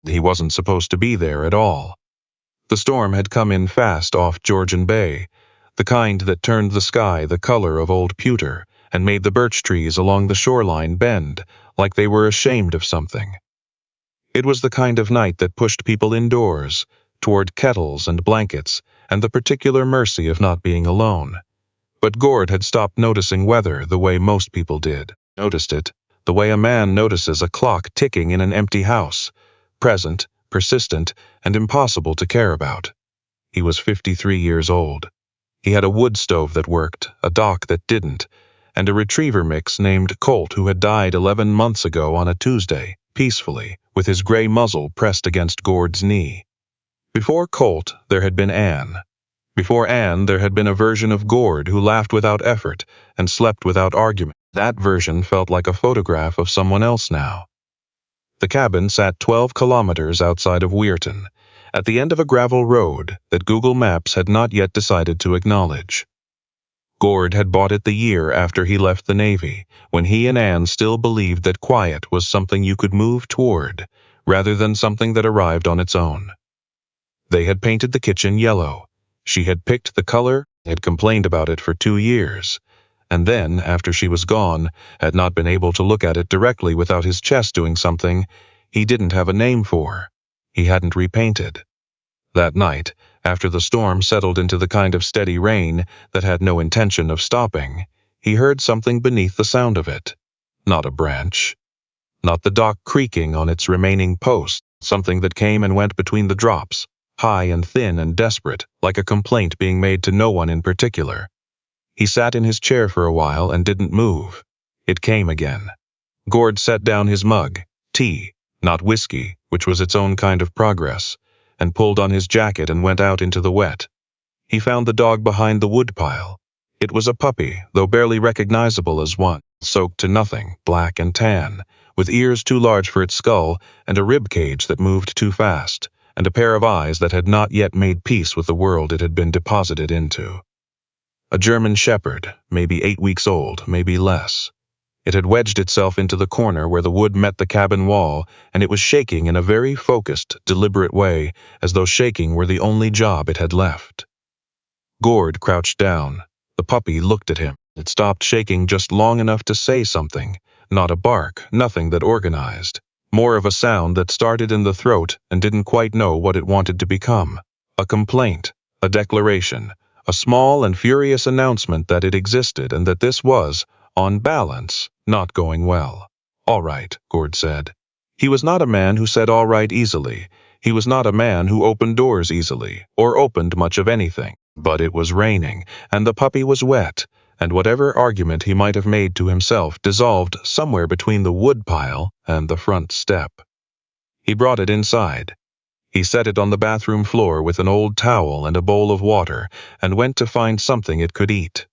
He wasn't supposed to be there at all. The storm had come in fast off Georgian Bay, the kind that turned the sky the color of old pewter and made the birch trees along the shoreline bend like they were ashamed of something. It was the kind of night that pushed people indoors, toward kettles and blankets and the particular mercy of not being alone. But Gord had stopped noticing weather the way most people did. Noticed it the way a man notices a clock ticking in an empty house, present, persistent, and impossible to care about. He was 53 years old. He had a wood stove that worked, a dock that didn't, and a retriever mix named Colt who had died 11 months ago on a Tuesday, peacefully, with his gray muzzle pressed against Gord's knee. Before Colt, there had been Anne. Before Anne, there had been a version of Gord who laughed without effort and slept without argument. That version felt like a photograph of someone else now. The cabin sat 12 kilometers outside of Weirton, at the end of a gravel road that Google Maps had not yet decided to acknowledge. Gord had bought it the year after he left the Navy, when he and Anne still believed that quiet was something you could move toward, rather than something that arrived on its own. They had painted the kitchen yellow. She had picked the color, had complained about it for 2 years, and then, after she was gone, had not been able to look at it directly without his chest doing something he didn't have a name for. He hadn't repainted. That night, after the storm settled into the kind of steady rain that had no intention of stopping, he heard something beneath the sound of it. Not a branch. Not the dock creaking on its remaining post, something that came and went between the drops, high and thin and desperate, like a complaint being made to no one in particular. He sat in his chair for a while and didn't move. It came again. Gord set down his mug, tea, not whiskey, which was its own kind of progress, and pulled on his jacket and went out into the wet. He found the dog behind the woodpile. It was a puppy, though barely recognizable as one, soaked to nothing, black and tan, with ears too large for its skull and a rib cage that moved too fast, and a pair of eyes that had not yet made peace with the world it had been deposited into. A German shepherd, maybe 8 weeks old, maybe less. It had wedged itself into the corner where the wood met the cabin wall, and it was shaking in a very focused, deliberate way, as though shaking were the only job it had left. Gord crouched down. The puppy looked at him. It stopped shaking just long enough to say something, not a bark, nothing that organized. More of a sound that started in the throat and didn't quite know what it wanted to become. A complaint, a declaration, a small and furious announcement that it existed and that this was, on balance, not going well. "All right," Gord said. He was not a man who said all right easily. He was not a man who opened doors easily, or opened much of anything. But it was raining, and the puppy was wet, and whatever argument he might have made to himself dissolved somewhere between the woodpile and the front step. He brought it inside. He set it on the bathroom floor with an old towel and a bowl of water, and went to find something it could eat.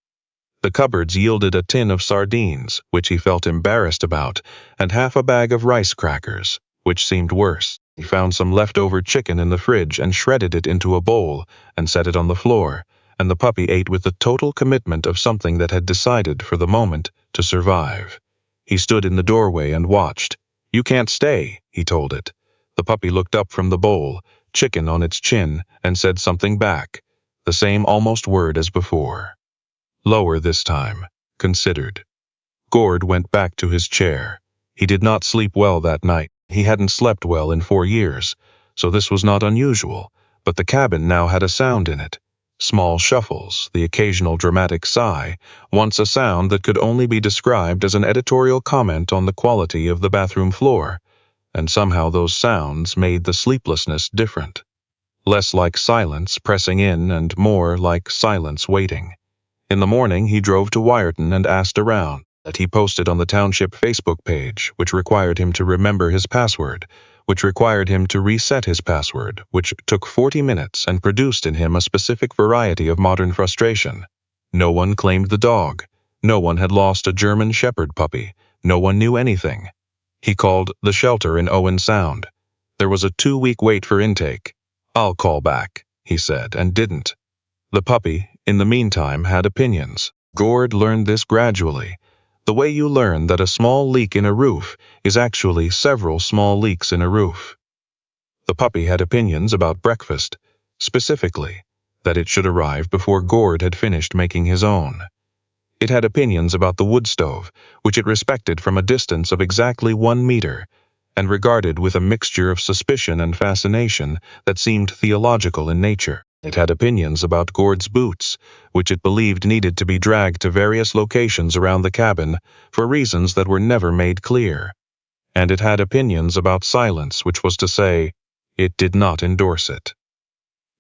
The cupboards yielded a tin of sardines, which he felt embarrassed about, and half a bag of rice crackers, which seemed worse. He found some leftover chicken in the fridge and shredded it into a bowl and set it on the floor, and the puppy ate with the total commitment of something that had decided, for the moment, to survive. He stood in the doorway and watched. "You can't stay," he told it. The puppy looked up from the bowl, chicken on its chin, and said something back, the same almost word as before. Lower this time, considered. Gord went back to his chair. He did not sleep well that night. He hadn't slept well in 4 years, so this was not unusual, but the cabin now had a sound in it. Small shuffles, the occasional dramatic sigh, once a sound that could only be described as an editorial comment on the quality of the bathroom floor, and somehow those sounds made the sleeplessness different. Less like silence pressing in and more like silence waiting. In the morning he drove to Weirton and asked around. That he posted on the township Facebook page, which required him to remember his password, which required him to reset his password, which took 40 minutes and produced in him a specific variety of modern frustration. No one claimed the dog. No one had lost a German shepherd puppy. No one knew anything. He called the shelter in Owen Sound. There was a 2-week wait for intake. "I'll call back," he said, and didn't. The puppy, in the meantime, had opinions. Gord learned this gradually. The way you learn that a small leak in a roof is actually several small leaks in a roof. The puppy had opinions about breakfast, specifically, that it should arrive before Gord had finished making his own. It had opinions about the wood stove, which it respected from a distance of exactly 1 meter, and regarded with a mixture of suspicion and fascination that seemed theological in nature. It had opinions about Gord's boots, which it believed needed to be dragged to various locations around the cabin for reasons that were never made clear. And it had opinions about silence, which was to say, it did not endorse it.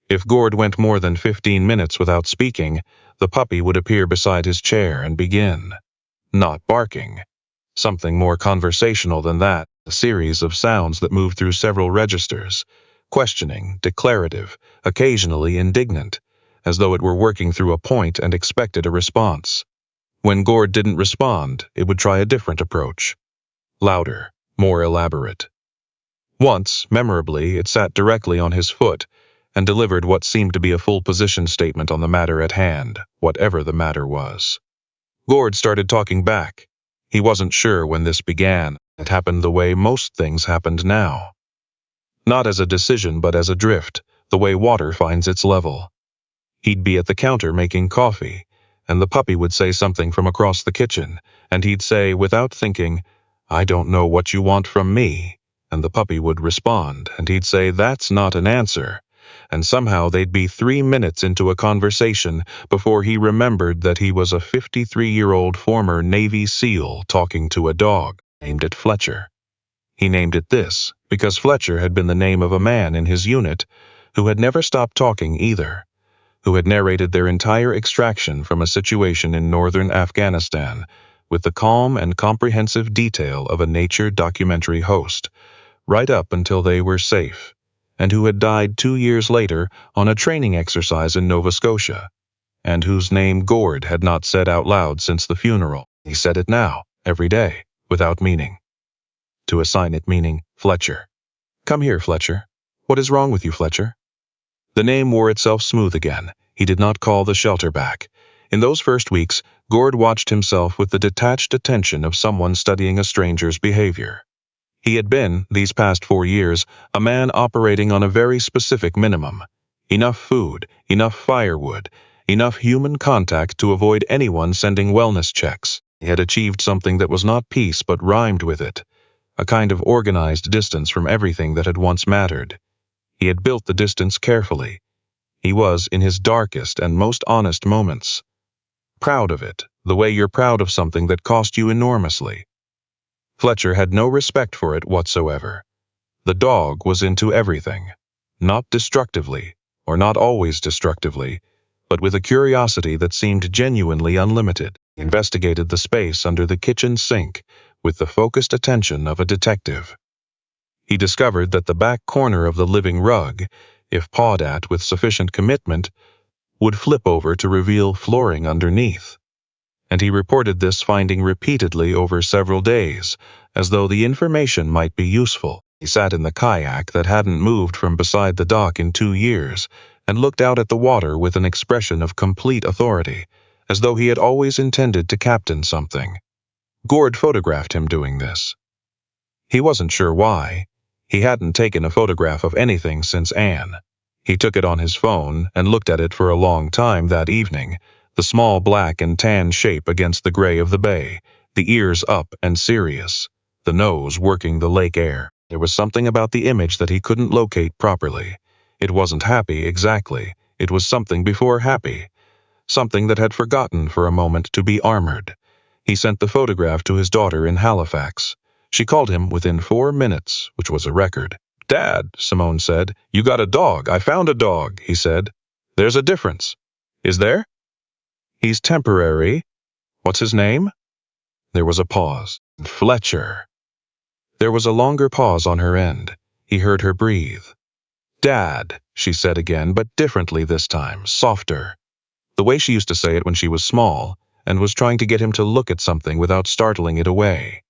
If Gord went more than 15 minutes without speaking, the puppy would appear beside his chair and begin. Not barking. Something more conversational than that, a series of sounds that moved through several registers, questioning, declarative, occasionally indignant, as though it were working through a point and expected a response. When Gord didn't respond, it would try a different approach. Louder, more elaborate. Once, memorably, it sat directly on his foot and delivered what seemed to be a full position statement on the matter at hand, whatever the matter was. Gord started talking back. He wasn't sure when this began. It happened the way most things happened now. Not as a decision, but as a drift, the way water finds its level. He'd be at the counter making coffee, and the puppy would say something from across the kitchen, and he'd say, without thinking, "I don't know what you want from me," and the puppy would respond, and he'd say, "That's not an answer," and somehow they'd be 3 minutes into a conversation before he remembered that he was a 53-year-old former Navy SEAL talking to a dog, named it Fletcher. He named it this because Fletcher had been the name of a man in his unit who had never stopped talking either, who had narrated their entire extraction from a situation in northern Afghanistan with the calm and comprehensive detail of a nature documentary host, right up until they were safe, and who had died 2 years later on a training exercise in Nova Scotia, and whose name Gord had not said out loud since the funeral. He said it now, every day, without meaning. To assign it meaning, Fletcher. "Come here, Fletcher. What is wrong with you, Fletcher?" The name wore itself smooth again. He did not call the shelter back. In those first weeks, Gord watched himself with the detached attention of someone studying a stranger's behavior. He had been, these past 4 years, a man operating on a very specific minimum. Enough food, enough firewood, enough human contact to avoid anyone sending wellness checks. He had achieved something that was not peace but rhymed with it, a kind of organized distance from everything that had once mattered. He had built the distance carefully. He was in his darkest and most honest moments. Proud of it, the way you're proud of something that cost you enormously. Fletcher had no respect for it whatsoever. The dog was into everything, not destructively, or not always destructively, but with a curiosity that seemed genuinely unlimited. He investigated the space under the kitchen sink with the focused attention of a detective. He discovered that the back corner of the living rug, if pawed at with sufficient commitment, would flip over to reveal flooring underneath. And he reported this finding repeatedly over several days, as though the information might be useful. He sat in the kayak that hadn't moved from beside the dock in 2 years, and looked out at the water with an expression of complete authority, as though he had always intended to captain something. Gord photographed him doing this. He wasn't sure why. He hadn't taken a photograph of anything since Anne. He took it on his phone and looked at it for a long time that evening, the small black and tan shape against the gray of the bay, the ears up and serious, the nose working the lake air. There was something about the image that he couldn't locate properly. It wasn't happy exactly. It was something before happy. Something that had forgotten for a moment to be armored. He sent the photograph to his daughter in Halifax. She called him within 4 minutes, which was a record. "Dad," Simone said, "you got a dog. I found a dog," he said. "There's a difference." "Is there?" "He's temporary." "What's his name?" There was a pause. "Fletcher." There was a longer pause on her end. He heard her breathe. "Dad," she said again, but differently this time, softer. The way she used to say it when she was small, and was trying to get him to look at something without startling it away.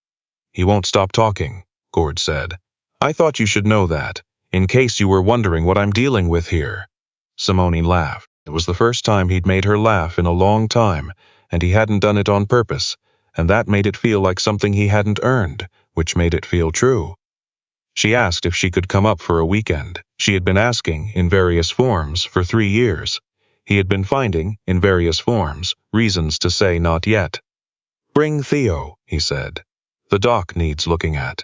"He won't stop talking," Gord said. "I thought you should know that, in case you were wondering what I'm dealing with here." Simone laughed. It was the first time he'd made her laugh in a long time, and he hadn't done it on purpose, and that made it feel like something he hadn't earned, which made it feel true. She asked if she could come up for a weekend. She had been asking, in various forms, for 3 years. He had been finding, in various forms, reasons to say not yet. "Bring Theo," he said. "The dock needs looking at."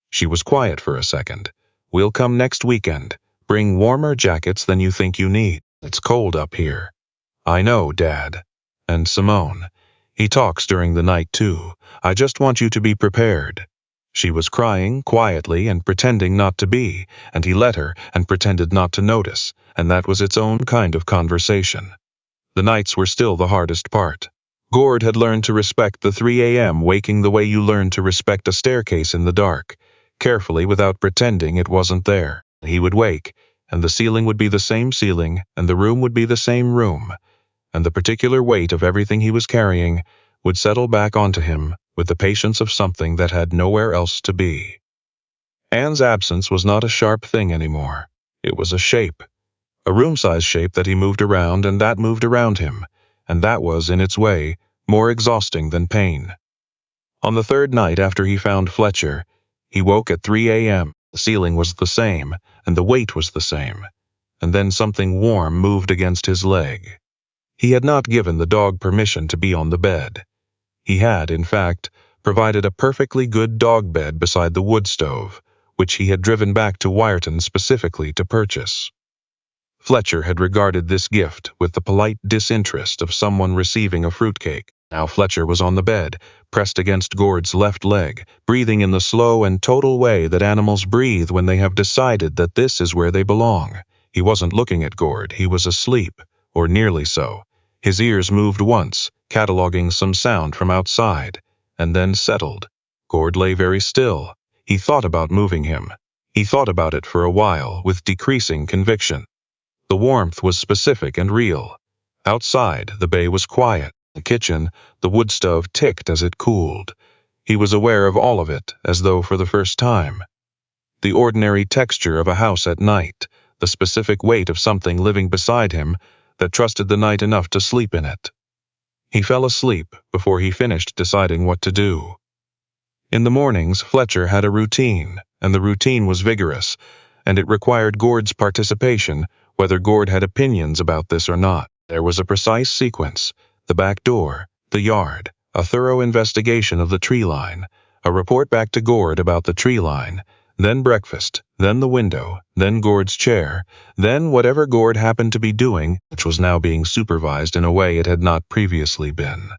She was quiet for a second. "We'll come next weekend. Bring warmer jackets than you think you need. It's cold up here." "I know, Dad." "And Simone. He talks during the night, too. I just want you to be prepared." She was crying, quietly, and pretending not to be, and he let her, and pretended not to notice, and that was its own kind of conversation. The nights were still the hardest part. Gord had learned to respect the 3 a.m. waking the way you learn to respect a staircase in the dark, carefully without pretending it wasn't there. He would wake, and the ceiling would be the same ceiling, and the room would be the same room, and the particular weight of everything he was carrying would settle back onto him with the patience of something that had nowhere else to be. Anne's absence was not a sharp thing anymore. It was a shape. A room-size shape that he moved around and that moved around him, and that was, in its way, more exhausting than pain. On the third night after he found Fletcher, he woke at 3 a.m. The ceiling was the same, and the weight was the same, and then something warm moved against his leg. He had not given the dog permission to be on the bed. He had, in fact, provided a perfectly good dog bed beside the wood stove, which he had driven back to Wyerton specifically to purchase. Fletcher had regarded this gift with the polite disinterest of someone receiving a fruitcake. Now Fletcher was on the bed, pressed against Gord's left leg, breathing in the slow and total way that animals breathe when they have decided that this is where they belong. He wasn't looking at Gord, he was asleep, or nearly so. His ears moved once, cataloging some sound from outside, and then settled. Gord lay very still. He thought about moving him. He thought about it for a while, with decreasing conviction. The warmth was specific and real. Outside, the bay was quiet. The kitchen, the wood stove ticked as it cooled. He was aware of all of it, as though for the first time. The ordinary texture of a house at night, the specific weight of something living beside him that trusted the night enough to sleep in it. He fell asleep before he finished deciding what to do. In the mornings, Fletcher had a routine, and the routine was vigorous, and it required Gord's participation, whether Gord had opinions about this or not. There was a precise sequence: the back door, the yard, a thorough investigation of the tree line, a report back to Gord about the tree line, then breakfast, then the window, then Gord's chair, then whatever Gord happened to be doing, which was now being supervised in a way it had not previously been.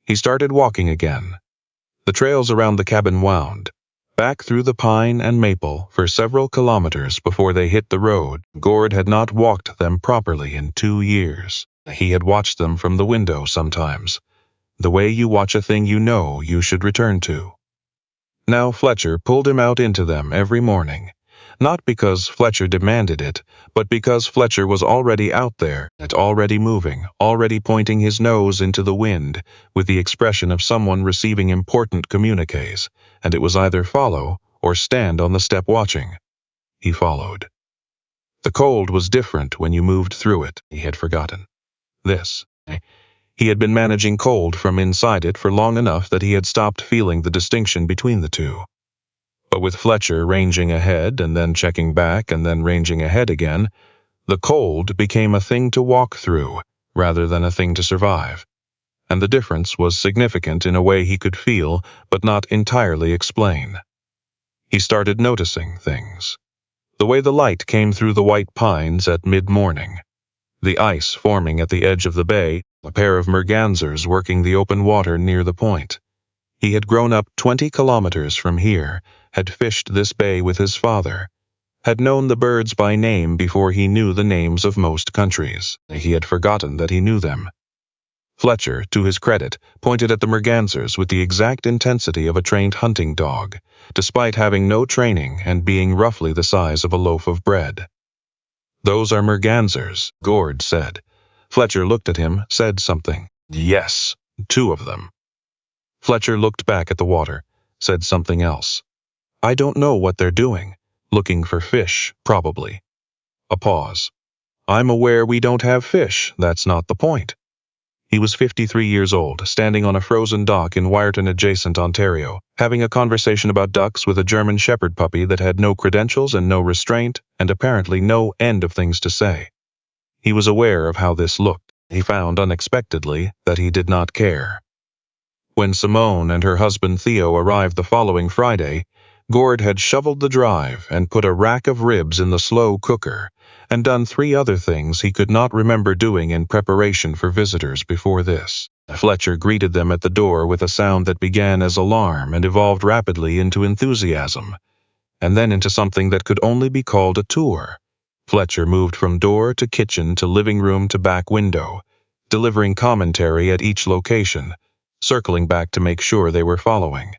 He started walking again. The trails around the cabin wound back through the pine and maple for several kilometers before they hit the road. Gord had not walked them properly in 2 years. He had watched them from the window sometimes, the way you watch a thing you know you should return to. Now Fletcher pulled him out into them every morning, not because Fletcher demanded it, but because Fletcher was already out there, already moving, already pointing his nose into the wind, with the expression of someone receiving important communiques, and it was either follow or stand on the step watching. He followed. The cold was different when you moved through it, he had forgotten. He had been managing cold from inside it for long enough that he had stopped feeling the distinction between the two. But with Fletcher ranging ahead and then checking back and then ranging ahead again, the cold became a thing to walk through rather than a thing to survive. And the difference was significant in a way he could feel but not entirely explain. He started noticing things. The way the light came through the white pines at mid-morning. The ice forming at the edge of the bay, a pair of mergansers working the open water near the point. He had grown up 20 kilometers from here, had fished this bay with his father, had known the birds by name before he knew the names of most countries. He had forgotten that he knew them. Fletcher, to his credit, pointed at the mergansers with the exact intensity of a trained hunting dog, despite having no training and being roughly the size of a loaf of bread. "Those are mergansers," Gord said. Fletcher looked at him, said something. "Yes, 2 of them." Fletcher looked back at the water, said something else. "I don't know what they're doing. Looking for fish, probably." A pause. "I'm aware we don't have fish, that's not the point." He was 53 years old, standing on a frozen dock in Wyerton-adjacent Ontario, having a conversation about ducks with a German shepherd puppy that had no credentials and no restraint, and apparently no end of things to say. He was aware of how this looked. He found unexpectedly that he did not care. When Simone and her husband Theo arrived the following Friday, Gord had shoveled the drive and put a rack of ribs in the slow cooker, and done 3 other things he could not remember doing in preparation for visitors before this. Fletcher greeted them at the door with a sound that began as alarm and evolved rapidly into enthusiasm, and then into something that could only be called a tour. Fletcher moved from door to kitchen to living room to back window, delivering commentary at each location, circling back to make sure they were following.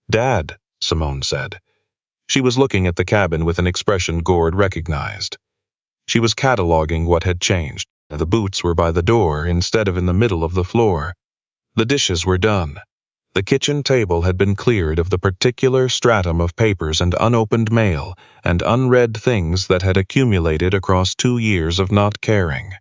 "Dad," Simone said. She was looking at the cabin with an expression Gord recognized. She was cataloging what had changed. The boots were by the door instead of in the middle of the floor. The dishes were done. The kitchen table had been cleared of the particular stratum of papers and unopened mail and unread things that had accumulated across 2 years of not caring.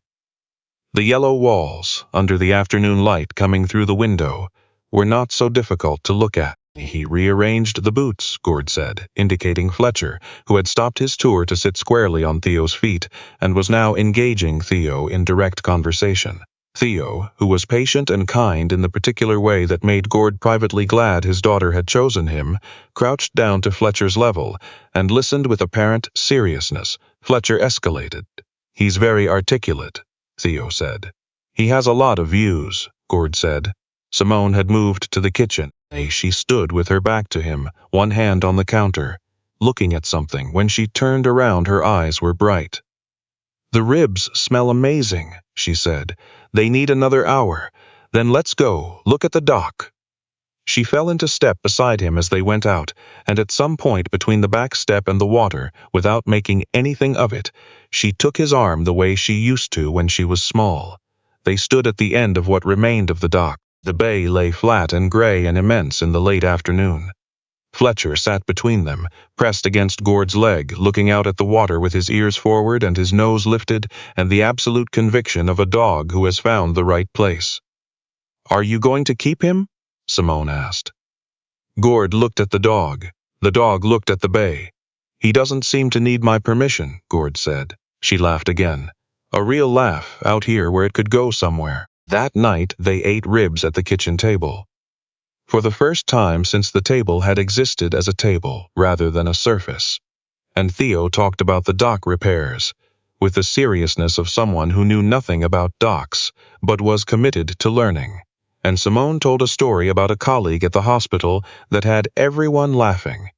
The yellow walls, under the afternoon light coming through the window, were not so difficult to look at. "He rearranged the boots," Gord said, indicating Fletcher, who had stopped his tour to sit squarely on Theo's feet and was now engaging Theo in direct conversation. Theo, who was patient and kind in the particular way that made Gord privately glad his daughter had chosen him, crouched down to Fletcher's level and listened with apparent seriousness. Fletcher escalated. "He's very articulate," Theo said. "He has a lot of views," Gord said. Simone had moved to the kitchen. She stood with her back to him, one hand on the counter, looking at something. When she turned around, her eyes were bright. "The ribs smell amazing," she said. "They need another hour. Then let's go. Look at the dock." She fell into step beside him as they went out, and at some point between the back step and the water, without making anything of it, she took his arm the way she used to when she was small. They stood at the end of what remained of the dock. The bay lay flat and gray and immense in the late afternoon. Fletcher sat between them, pressed against Gord's leg, looking out at the water with his ears forward and his nose lifted, and the absolute conviction of a dog who has found the right place. "Are you going to keep him?" Simone asked. Gord looked at the dog. The dog looked at the bay. "He doesn't seem to need my permission," Gord said. She laughed again. A real laugh, out here where it could go somewhere. That night they ate ribs at the kitchen table. For the first time since the table had existed as a table rather than a surface. And Theo talked about the dock repairs, with the seriousness of someone who knew nothing about docks, but was committed to learning. And Simone told a story about a colleague at the hospital that had everyone laughing.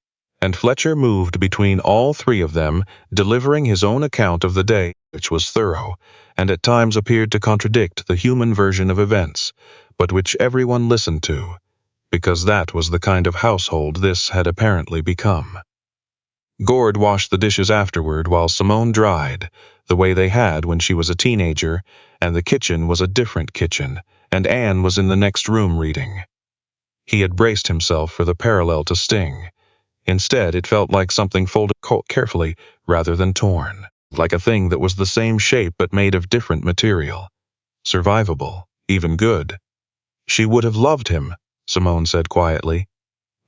And Fletcher moved between all 3 of them, delivering his own account of the day, which was thorough, and at times appeared to contradict the human version of events, but which everyone listened to, because that was the kind of household this had apparently become. Gord washed the dishes afterward while Simone dried, the way they had when she was a teenager, and the kitchen was a different kitchen, and Anne was in the next room reading. He had braced himself for the parallel to sting. Instead, it felt like something folded carefully rather than torn, like a thing that was the same shape but made of different material. Survivable, even good. She would have loved him, Simone said quietly.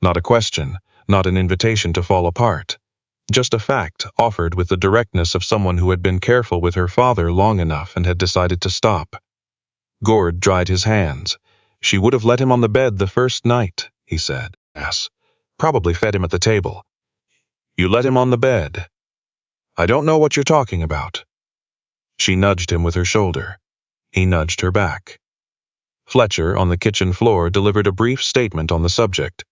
Not a question, not an invitation to fall apart. Just a fact offered with the directness of someone who had been careful with her father long enough and had decided to stop. Gord dried his hands. She would have let him on the bed the first night, he said. Yes. Probably fed him at the table. You let him on the bed. I don't know what you're talking about. She nudged him with her shoulder. He nudged her back. Fletcher, on the kitchen floor, delivered a brief statement on the subject,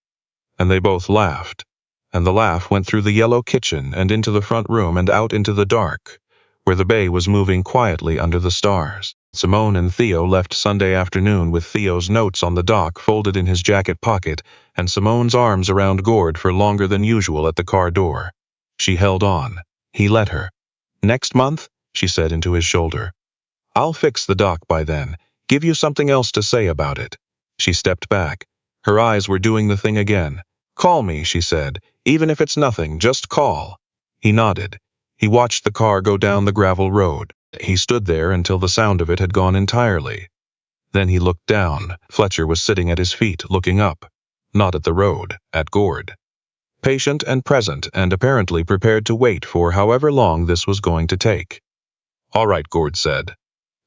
and they both laughed, and the laugh went through the yellow kitchen and into the front room and out into the dark, where the bay was moving quietly under the stars. Simone and Theo left Sunday afternoon with Theo's notes on the dock folded in his jacket pocket and Simone's arms around Gord for longer than usual at the car door. She held on. He let her. Next month, she said into his shoulder. I'll fix the dock by then. Give you something else to say about it. She stepped back. Her eyes were doing the thing again. Call me, she said. Even if it's nothing, just call. He nodded. He watched the car go down the gravel road. He stood there until the sound of it had gone entirely. Then he looked down. Fletcher was sitting at his feet, looking up. Not at the road, at Gord. Patient and present, and apparently prepared to wait for however long this was going to take. "All right," Gord said.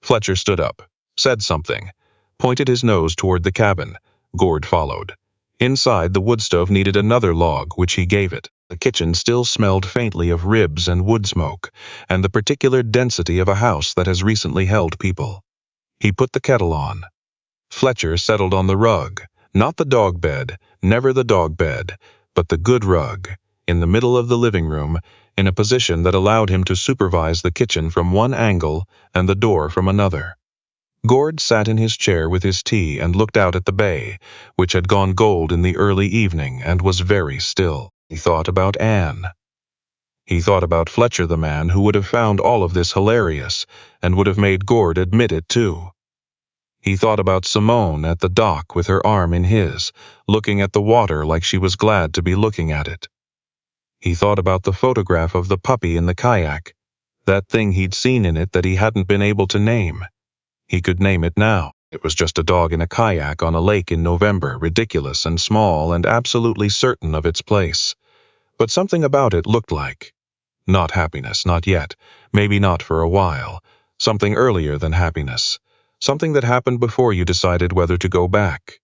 Fletcher stood up, said something, pointed his nose toward the cabin. Gord followed. Inside, the wood stove needed another log, which he gave it. The kitchen still smelled faintly of ribs and wood smoke, and the particular density of a house that has recently held people. He put the kettle on. Fletcher settled on the rug, not the dog bed, never the dog bed, but the good rug, in the middle of the living room, in a position that allowed him to supervise the kitchen from one angle and the door from another. Gord sat in his chair with his tea and looked out at the bay, which had gone gold in the early evening and was very still. He thought about Anne. He thought about Fletcher, the man who would have found all of this hilarious and would have made Gord admit it too. He thought about Simone at the dock with her arm in his, looking at the water like she was glad to be looking at it. He thought about the photograph of the puppy in the kayak, that thing he'd seen in it that he hadn't been able to name. He could name it now. It was just a dog in a kayak on a lake in November, ridiculous and small and absolutely certain of its place. But something about it looked like. Not happiness, not yet, maybe not for a while. Something earlier than happiness. Something that happened before you decided whether to go back.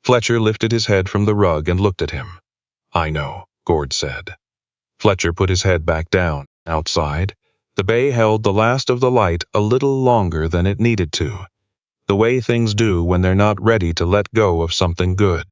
Fletcher lifted his head from the rug and looked at him. "I know," Gord said. Fletcher put his head back down. Outside, the bay held the last of the light a little longer than it needed to. The way things do when they're not ready to let go of something good.